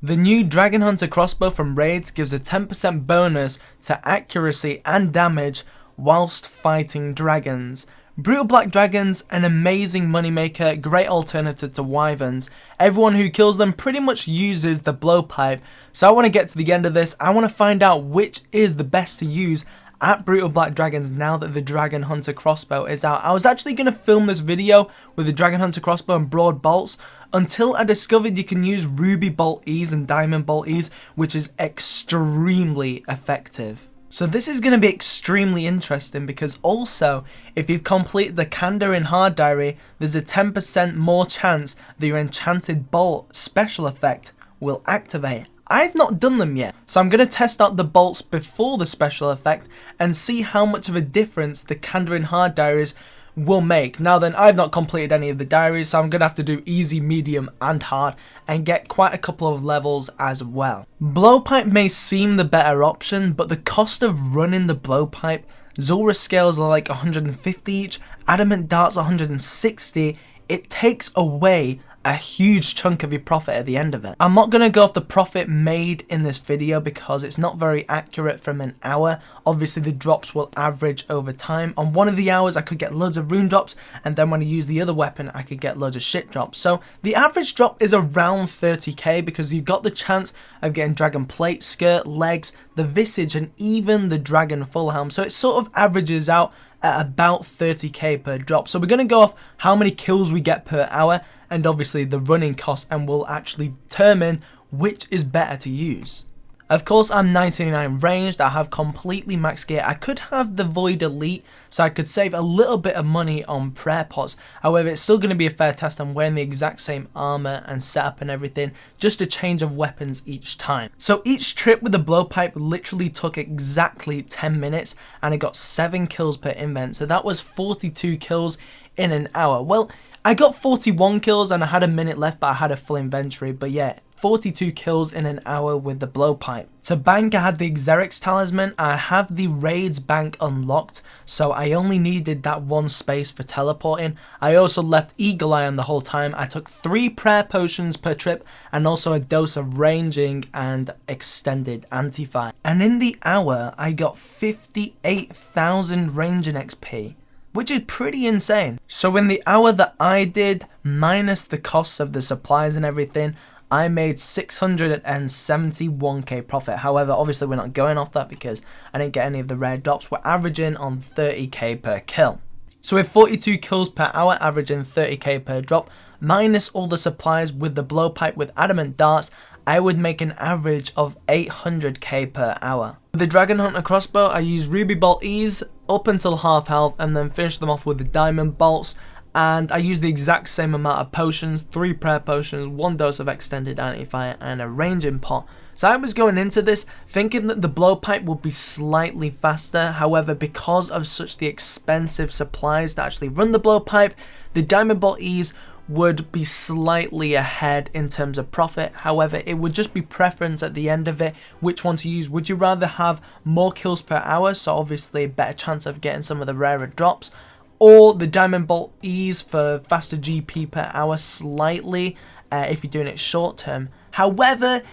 The new Dragon Hunter crossbow from Raids gives a 10% bonus to accuracy and damage whilst fighting dragons. Brutal Black Dragons, an amazing moneymaker, great alternative to Wyverns. Everyone who kills them pretty much uses the blowpipe. So I want to get to the end of this. I want to find out which is the best to use at Brutal Black Dragons now that the Dragon Hunter crossbow is out. I was actually going to film this video with the Dragon Hunter crossbow and broad bolts until I discovered you can use Ruby Bolt E's and Diamond Bolt E's, which is extremely effective. So this is going to be extremely interesting because also, if you've completed the Kandarin Hard Diary, there's a 10% more chance that your Enchanted Bolt special effect will activate. I've not done them yet, so I'm going to test out the bolts before the special effect and see how much of a difference the Kandarin Hard Diaries will make. Now then, I've not completed any of the diaries, so I'm going to have to do easy, medium and hard and get quite a couple of levels as well. Blowpipe may seem the better option, but the cost of running the blowpipe, Zulrah scales are like 150 each, adamant darts 160, it takes away a huge chunk of your profit at the end of it. I'm not going to go off the profit made in this video because it's not very accurate from an hour. Obviously the drops will average over time. On one of the hours I could get loads of rune drops, and then when I use the other weapon I could get loads of shit drops. So the average drop is around 30k because you've got the chance of getting dragon plate, skirt, legs, the visage and even the dragon full helm. So it sort of averages out at about 30k per drop. So we're going to go off how many kills we get per hour and obviously the running cost, and we'll actually determine which is better to use. Of course, I'm 99 ranged, I have completely max gear. I could have the Void Elite, so I could save a little bit of money on prayer pots. However, it's still going to be a fair test. I'm wearing the exact same armor and setup and everything, just a change of weapons each time. So each trip with the blowpipe literally took exactly 10 minutes, and I got 7 kills per invent. So that was 42 kills in an hour. Well, I got 41 kills and I had a minute left, but I had a full inventory. But yeah, 42 kills in an hour with the blowpipe. To bank, I had the Xerix talisman. I have the Raids bank unlocked, so I only needed that one space for teleporting. I also left Eagle Eye on the whole time. I took 3 prayer potions per trip and also a dose of ranging and extended anti-fire. And in the hour, I got 58,000 ranging XP. Which is pretty insane. So in the hour that I did, minus the costs of the supplies and everything, I made 671k profit. However, obviously we're not going off that because I didn't get any of the rare drops. We're averaging on 30k per kill. So with 42 kills per hour, averaging 30k per drop, minus all the supplies with the blowpipe with adamant darts, I would make an average of 800k per hour. With the Dragon Hunter crossbow, I use Ruby Bolt E's up until half health and then finish them off with the Diamond Bolts. And I use the exact same amount of potions, 3 prayer potions, 1 dose of extended anti-fire and a ranging pot. So I was going into this thinking that the blowpipe would be slightly faster. However, because of such the expensive supplies to actually run the blowpipe, the Diamond Bolt E's would be slightly ahead in terms of profit. However, it would just be preference at the end of it, which one to use. Would you rather have more kills per hour, so obviously a better chance of getting some of the rarer drops, or the Diamond Bolt E's for faster GP per hour slightly if you're doing it short term? However,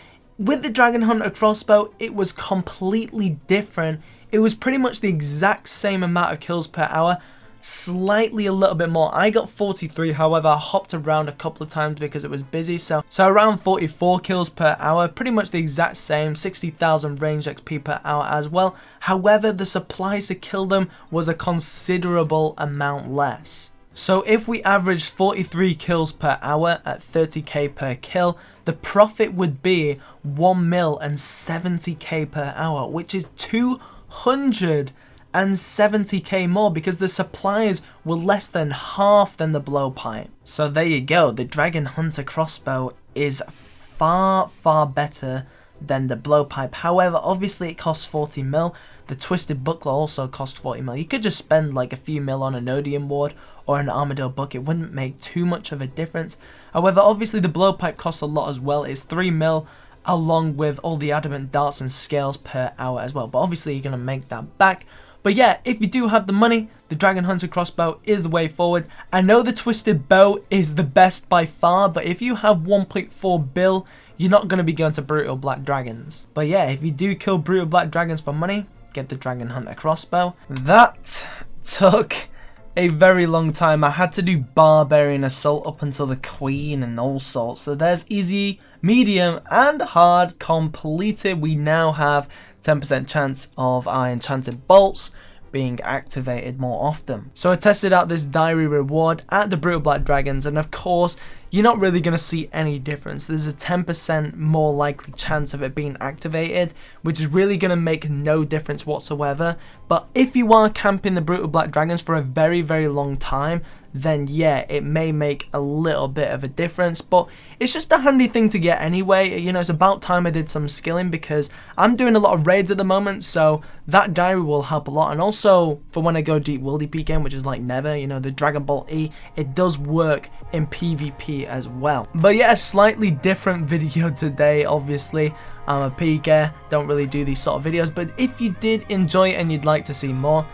with the Dragon Hunter crossbow, it was completely different. It was pretty much the exact same amount of kills per hour, slightly a little bit more. I got 43, however I hopped around a couple of times because it was busy, so around 44 kills per hour, pretty much the exact same, 60,000 range XP per hour as well. However, the supplies to kill them was a considerable amount less. So if we averaged 43 kills per hour at 30k per kill, the profit would be 1 mil and 70k per hour, which is 270k more because the supplies were less than half than the blowpipe. So there you go, the Dragon Hunter crossbow is far better than the blowpipe. However, obviously it costs 40 mil. The Twisted Buckler also cost 40 mil. You could just spend like a few mil on an Odium Ward or an Armadillo Book. It wouldn't make too much of a difference. However, obviously the blowpipe costs a lot as well. It's 3 mil along with all the adamant darts and scales per hour as well. But obviously you're going to make that back. But yeah, if you do have the money, the Dragon Hunter crossbow is the way forward. I know the Twisted Bow is the best by far, but if you have 1.4 bill, you're not going to be going to Brutal Black Dragons. But yeah, if you do kill Brutal Black Dragons for money, get the Dragon Hunter Crossbow. That took a very long time. I had to do Barbarian Assault up until the Queen and all sorts. So there's easy, medium and hard completed. We now have 10% chance of our enchanted bolts being activated more often. So I tested out this diary reward at the Brutal Black Dragons, and of course you're not really going to see any difference. There's a 10% more likely chance of it being activated, which is really going to make no difference whatsoever. But if you are camping the Brutal Black Dragons for a very, very long time, then yeah, it may make a little bit of a difference, but it's just a handy thing to get anyway. You know, it's about time I did some skilling because I'm doing a lot of raids at the moment, so that diary will help a lot. And also for when I go deep wildy peeking, which is like never, you know, the Dragon Ball E, it does work in PvP as well. But yeah, a slightly different video today. Obviously I'm a peeker, don't really do these sort of videos, but if you did enjoy it and you'd like to see more,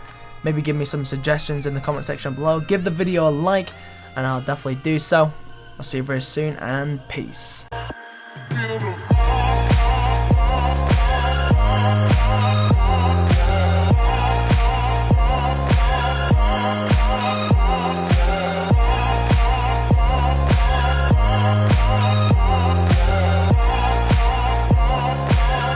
maybe give me some suggestions in the comment section below. Give the video a like and I'll definitely do so. I'll see you very soon, and peace.